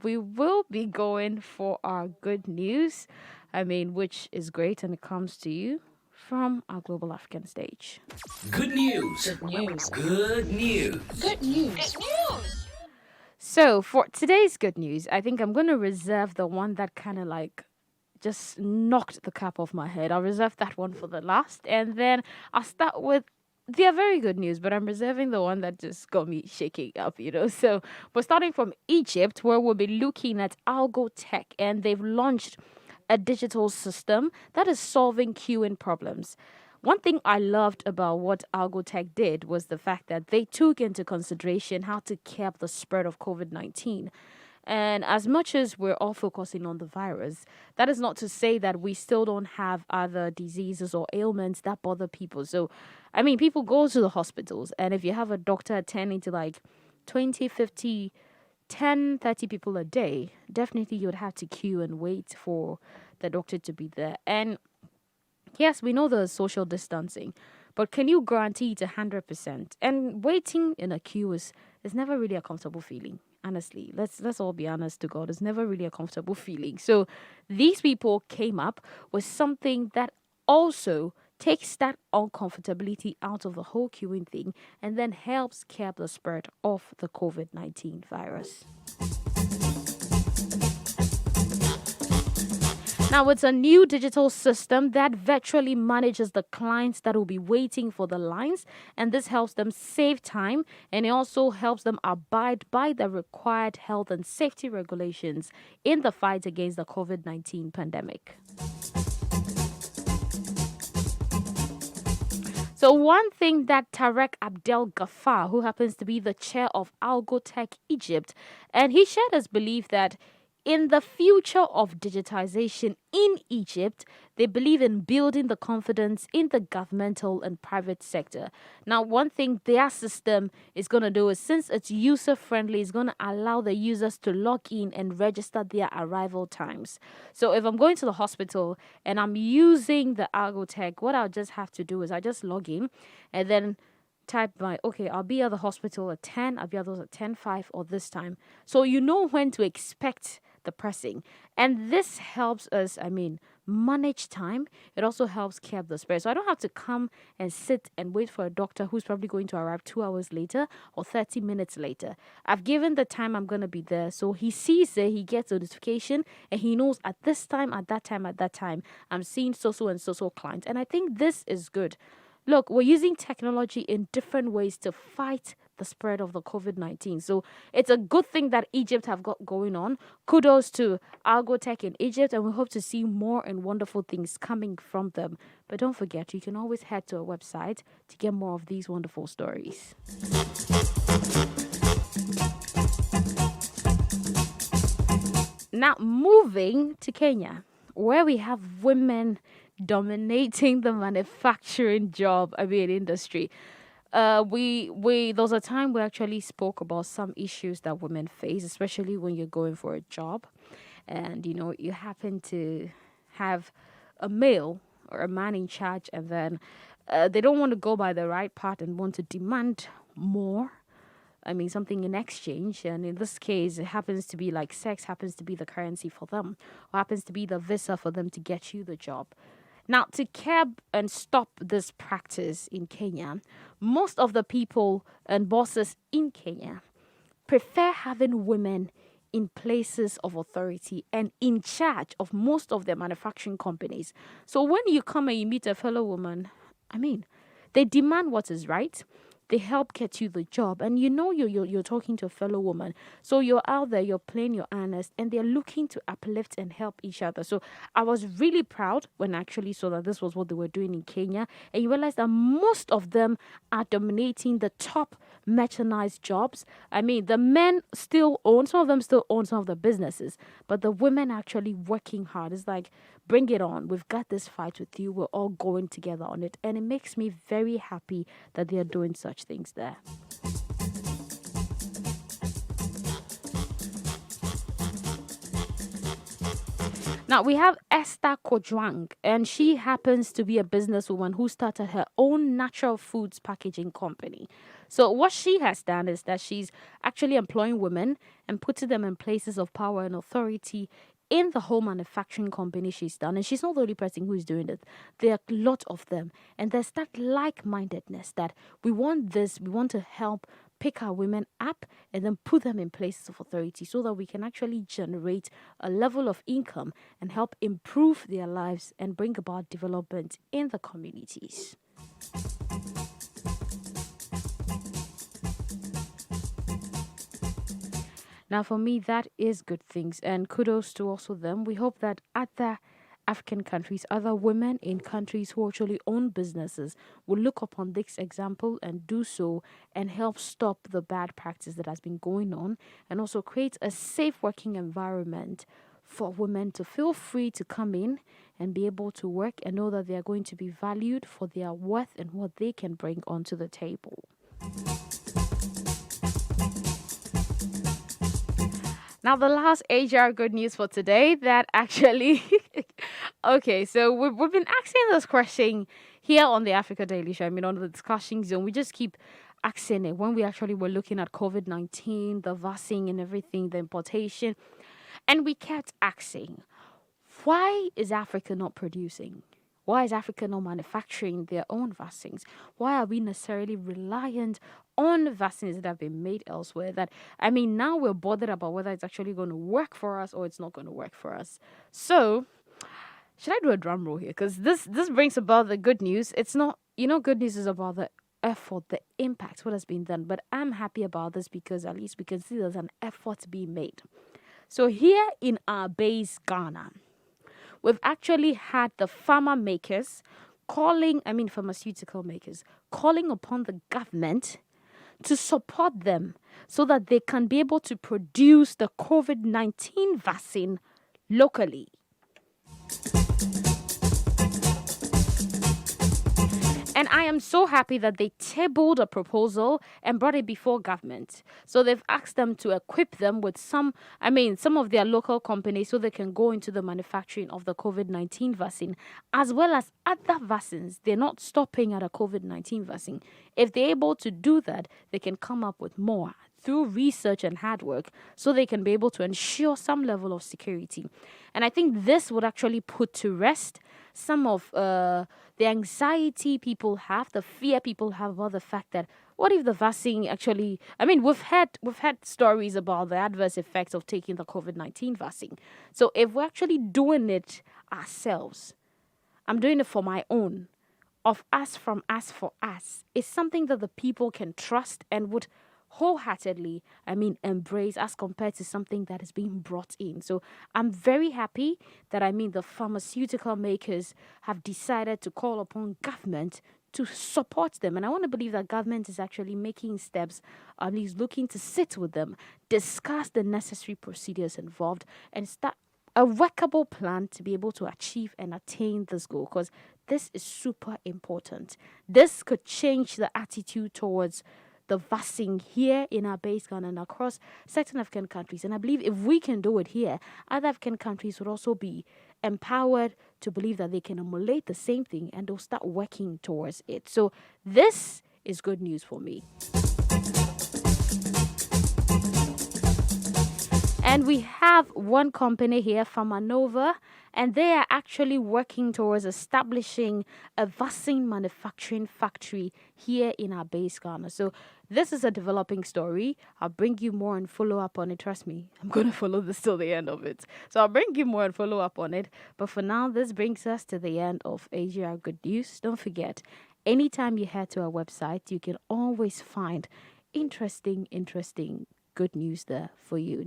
we will be going for our good news. Which is great and it comes to you from our global African stage. Good news. Good news. Good news. Good news. So, for today's good news, I think I'm going to reserve the one that kind of like just knocked the cap off my head. I'll reserve that one for the last. And then I'll start with they are very good news, but I'm reserving the one that just got me shaking up. So we're starting from Egypt, where we'll be looking at Algotech, and they've launched a digital system that is solving queuing problems. One thing I loved about what Algotech did was the fact that they took into consideration how to curb the spread of COVID-19. And as much as we're all focusing on the virus, that is not to say that we still don't have other diseases or ailments that bother people. So, people go to the hospitals, and if you have a doctor attending to like 20, 50, 10, 30 people a day, definitely you would have to queue and wait for the doctor to be there. And yes, we know the social distancing, but can you guarantee it 100%? And waiting in a queue is never really a comfortable feeling. Honestly, let's all be honest to God. It's never really a comfortable feeling. So these people came up with something that also takes that uncomfortability out of the whole queuing thing and then helps curb the spread of the COVID-19 virus. Now, it's a new digital system that virtually manages the clients that will be waiting for the lines, and this helps them save time and it also helps them abide by the required health and safety regulations in the fight against the COVID-19 pandemic. So one thing that Tarek Abdel Ghaffar, who happens to be the chair of Algotech Egypt, and he shared his belief that in the future of digitization in Egypt, they believe in building the confidence in the governmental and private sector. Now, one thing their system is going to do is, since it's user friendly, it's going to allow the users to log in and register their arrival times. So if I'm going to the hospital and I'm using the Algotech, what I'll just have to do is I just log in and then type okay, I'll be at the hospital at 10, I'll be at those at 10:05 or this time. So you know when to expect the pressing. And this helps us, manage time. It also helps curb the spread. So I don't have to come and sit and wait for a doctor who's probably going to arrive 2 hours later or 30 minutes later. I've given the time I'm going to be there. So he sees it, he gets a notification, and he knows at this time, at that time, I'm seeing so and so clients. And I think this is good. Look, we're using technology in different ways to fight the spread of the COVID-19. So it's a good thing that Egypt have got going on. Kudos to Algotech in Egypt, and we hope to see more and wonderful things coming from them. But don't forget, you can always head to our website to get more of these wonderful stories. Now, moving to Kenya, where we have women dominating the manufacturing industry. There was a time we actually spoke about some issues that women face, especially when you're going for a job, and you happen to have a male or a man in charge, and then they don't want to go by the right path and want to demand more. Something in exchange. And in this case, it happens to be like sex happens to be the currency for them, or happens to be the visa for them to get you the job. Now, to curb and stop this practice in Kenya, most of the people and bosses in Kenya prefer having women in places of authority and in charge of most of their manufacturing companies. So when you come and you meet a fellow woman, they demand what is right. They help get you the job, and you're talking to a fellow woman. So you're out there, you're playing your honest, and they're looking to uplift and help each other. So I was really proud when I actually saw that this was what they were doing in Kenya, and you realize that most of them are dominating the top mechanized jobs. The men still own, some of them still own some of the businesses, but the women are actually working hard. It's like, bring it on. We've got this fight with you. We're all going together on it. And it makes me very happy that they are doing such things there. Now, we have Esther Kojwang, and she happens to be a businesswoman who started her own natural foods packaging company. So what she has done is that she's actually employing women and putting them in places of power and authority in the whole manufacturing company she's done. And she's not the only person who is doing it. There are a lot of them. And there's that like-mindedness that we want this, we want to help pick our women up and then put them in places of authority so that we can actually generate a level of income and help improve their lives and bring about development in the communities. Now, for me, that is good things, and kudos to also them. We hope that other African countries, other women in countries who actually own businesses will look upon this example and do so and help stop the bad practice that has been going on and also create a safe working environment for women to feel free to come in and be able to work and know that they are going to be valued for their worth and what they can bring onto the table. Now, the last AGR good news for today that actually... okay, so we've been asking this question here on the Africa Daily Show. I mean, on the discussion zone, we just keep asking it when we actually were looking at COVID-19, the vaccine and everything, the importation. And we kept asking, why is Africa not producing? Why is Africa not manufacturing their own vaccines? Why are we necessarily reliant on vaccines that have been made elsewhere? Now we're bothered about whether it's actually going to work for us or it's not going to work for us. So, should I do a drum roll here? Because this brings about the good news. It's not, good news is about the effort, the impact, what has been done. But I'm happy about this because at least we can see there's an effort being made. So here in our base, Ghana, we've actually had the pharmaceutical makers calling upon the government to support them so that they can be able to produce the COVID-19 vaccine locally. And I am so happy that they tabled a proposal and brought it before government. So they've asked them to equip them with some of their local companies so they can go into the manufacturing of the COVID-19 vaccine, as well as other vaccines. They're not stopping at a COVID-19 vaccine. If they're able to do that, they can come up with more through research and hard work so they can be able to ensure some level of security. And I think this would actually put to rest some of the anxiety people have, the fear people have about the fact that what if the vaccine actually... we've had stories about the adverse effects of taking the COVID-19 vaccine. So if we're actually doing it ourselves, I'm doing it for my own, of us, from us, for us, it's something that the people can trust and would wholeheartedly, embrace as compared to something that is being brought in. So I'm very happy that, the pharmaceutical makers have decided to call upon government to support them. And I want to believe that government is actually making steps, at least looking to sit with them, discuss the necessary procedures involved, and start a workable plan to be able to achieve and attain this goal, because this is super important. This could change the attitude towards the vaccine here in our base Ghana and across certain African countries. And I believe if we can do it here, other African countries would also be empowered to believe that they can emulate the same thing and they'll start working towards it. So this is good news for me. And we have one company here, Pharmanova, and they are actually working towards establishing a vaccine manufacturing factory here in our base Ghana. So this is a developing story. I'll bring you more and follow up on it. Trust me, I'm going to follow this till the end of it. So I'll bring you more and follow up on it. But for now, this brings us to the end of AGR Good News. Don't forget, anytime you head to our website, you can always find interesting good news there for you.